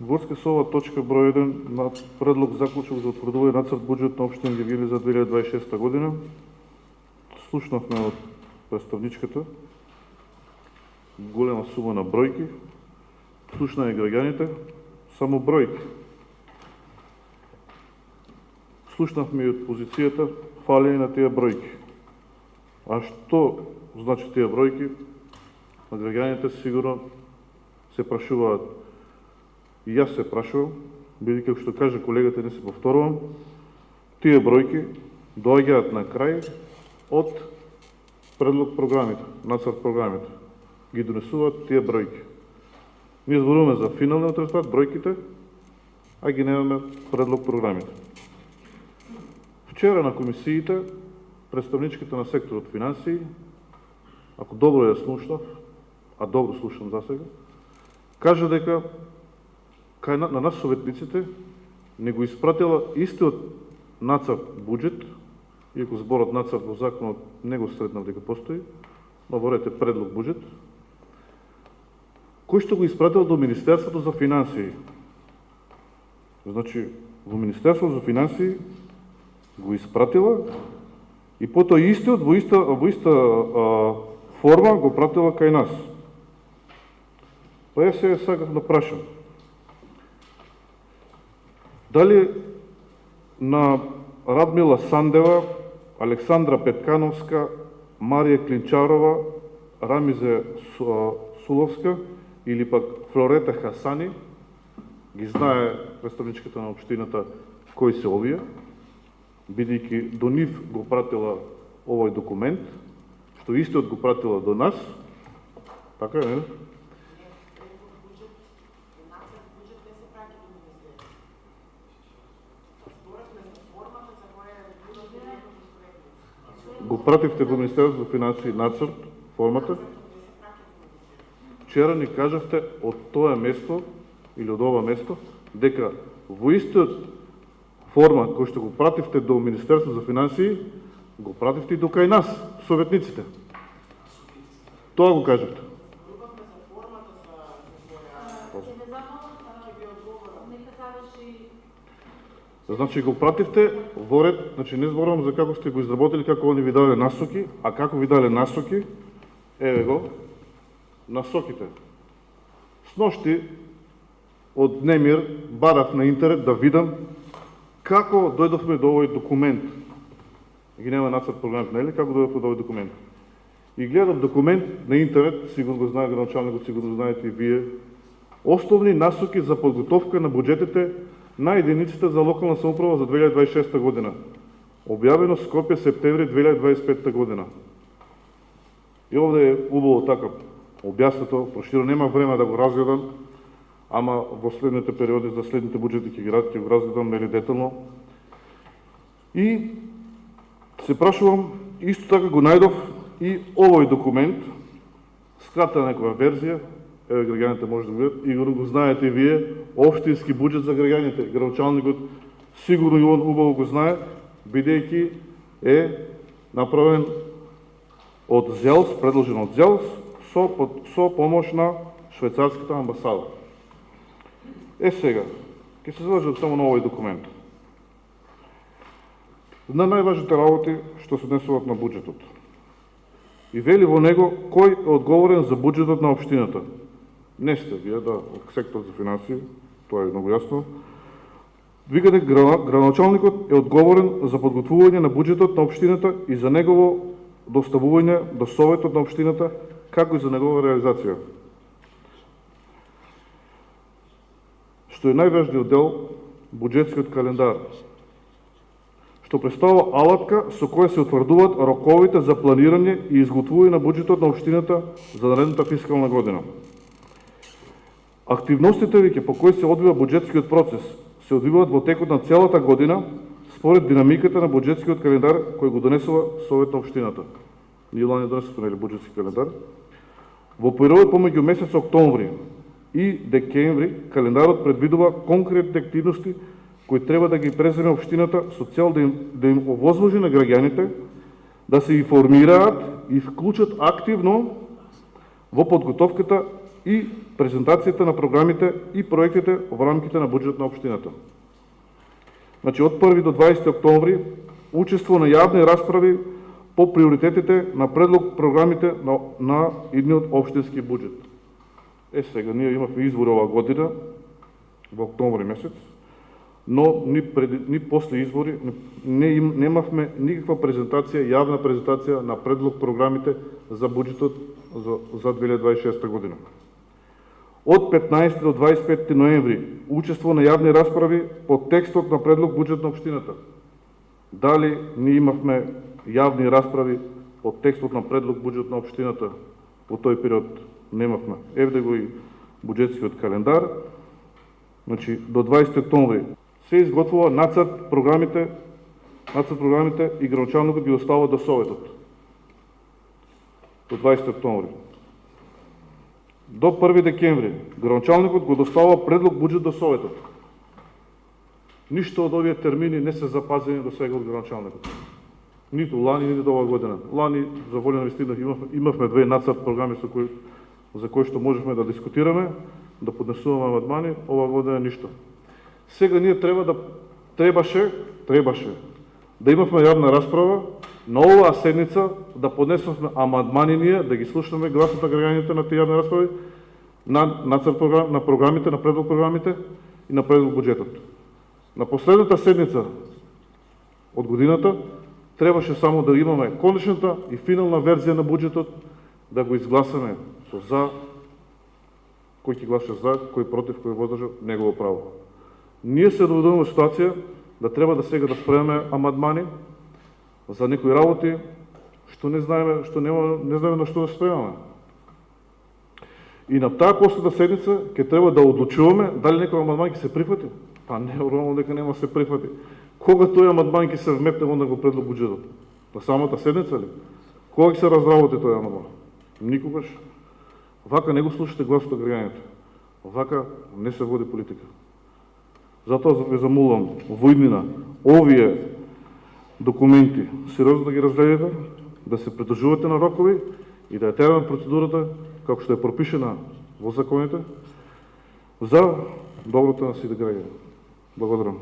Во врска со ова точка број 1 на предлог заклучок за утврдување нацрт буџет на општина Гевгели за 2026 година, слушнавме од представничката голема сума на бројки, слушнаа и граѓаните, само бројки. Слушнавме и од позицијата фалење на тие бројки. А што значи тие бројки? На граѓаните сигурно се прашуваат. И јас се прашувам, бидејќи како што каже колегата, не се повторувам, тие бројки доаѓаат на крај од предлог програмите, нацрт програмите. Ги донесуваат тие бројки. Ние зборуваме за финалниот резултат, бројките, а ги немаме предлог програмите. Вчера на комисиите, представничките на секторот финансии, ако добро ја слушнав, а добро слушам за сега, кажа дека на нас советниците не го испратила истиот нацрт буџет, иако зборот нацрт во законот не го сретнав дека постои, но во ред е предлог буџет, кој што го испратил до Министерството за финансии. Значи, во Министерството за финансии го испратила и потоа истиот во иста форма го пратила кај нас. Па ја сега сакам да прашам. Дали на Радмила Сандева, Александра Петкановска, Марија Клинчарова, Рамизе Суловска или пак Флорета Хасани, ги знае представничката на општината кои се овие, бидејќи до нив го пратила овој документ, што истиот го пратила до нас, така е, не? Го пративте во Министерството за финансии нацрт, формата. Вчера ни кажавте од тоа место или од ова место дека во истиот форма кој што го пративте до Министерството за финансии, го пративте и до кај нас, советниците. Тоа го кажавте. Значи го пративте во ред, значи не зборувам за како сте го изработили, како они ви дале насоки, а како ви дале насоки, еве го, насоките. Сношти од немир барав на интернет да видам како дојдовме до овој документ. Ги нема нацрт програмите, нели? Како дојдовме до овој документ? И гледам документ на интернет, сигурно го знае градоначалникот, сигурно знаете и вие, основни насоки за подготовка на буџетите на единиците за локална самоуправа за 2026 година. Објавено Скопје септември 2025 година. И овде е убаво така објаснато, проширо, нема време да го разгледам, ама во следните периоди за следните буџети ќе го разгледам нели детално. И се прашувам, исто така го најдов и овој документ, скратена некоја верзија, еве граѓаните може да видат, и го знаете и вие, општински буџет за граѓаните. Градоначалникот сигурно и он убаво го знае, бидејќи е направен од ЗЕЛС, предложен од ЗЕЛС, со помош на швајцарската амбасада. Сега, ќе се задржам само на овој документ. На најважните работи што се однесуваат на буџетот. И вели во него кој е одговорен за буџетот на општината. Не сте вие, да, од секторот за финансии, тоа е многу јасно. Викате, градоначалникот е одговорен за подготвување на буџетот на општината и за негово доставување до советот на општината, како и за негова реализација. Што е најважниот дел, буџетскиот календар, што представува алатка со која се утврдуваат роковите за планирање и изготвување на буџетот на општината за наредната фискална година. Активностите веќе по кои се одвива буџетскиот процес се одвиваат во текот на целата година според динамиката на буџетскиот календар кој го донесува Совет на општината. Ние лани донесуваме буџетски календар. Во период помеѓу месец октомври и декември календарот предвидува конкретни активности кои треба да ги преземе општината со цел да им овозможи на граѓаните да се информираат и вклучат активно во подготовката и презентацијата на програмите и проектите во рамките на буџетот на општината. Значи, од 1 до 20 октомври, учество на јавни расправи по приоритетите на предлог програмите на идниот општински буџет. Сега, ние имавме избори оваа година, во октомври месец, но ни после избори немавме никаква презентација, јавна презентација на предлог програмите за буџетот за 2026 година. Од 15 до 25 ноември, учество на јавни расправи по текстот на предлог буџет на општината. Дали ние имавме јавни расправи по текстот на предлог буџет на општината во тој период? Немавме. Евде го и буџетскиот календар. Значи, до 20 октомври се изготвува нацрт програмите и градоначалникот ги доставува до Советот. До 20 октомври. До 1 декември градоначалникот го доставува предлог буџет до Советот. Ништо од овие термини не се запазени до сега од градоначалникот. Ниту лани, ниту оваа година. Лани, за волја на вистина, имавме две нацрт програми за кои што можевме да дискутираме, да поднесуваме амандмани, оваа година ништо. Сега ние требаше да имавме јавна расправа на оваа седница, да поднесуваме амандмани ние, да ги слушаме гласот на граѓаните на тие јавни расправи, на нацрт програм, на програмите, на предлог програмите и на предлог буџетот. На последната седница од годината требаше само да имаме конечната и финална верзија на буџетот, да го изгласаме со за, кој ќе гласа за, кој против, кој воздржал, негово право. Ние се доведуваме во ситуација да треба да сега да спремаме амандмани за некои работи што не знаеме на што да спремаме. И на таа последна седница ќе треба да одлучуваме дали некој амандман ќе се прифати. Па не, нормално дека нема се прифати. Кога тој амандман ќе се вметне во него предлог буџетот? На самата седница ли? Кога ќе се разработи тој амандман? Никогаш. Вака не го слушате гласот на граѓаните. Вака не се води политика. Затоа ве замолувам во иднина овие документи сериозно да ги разгледате, да се придржувате на рокови и да ја тераме процедурата како што е пропишена во законите за доброто на сите граѓани. Благодарам.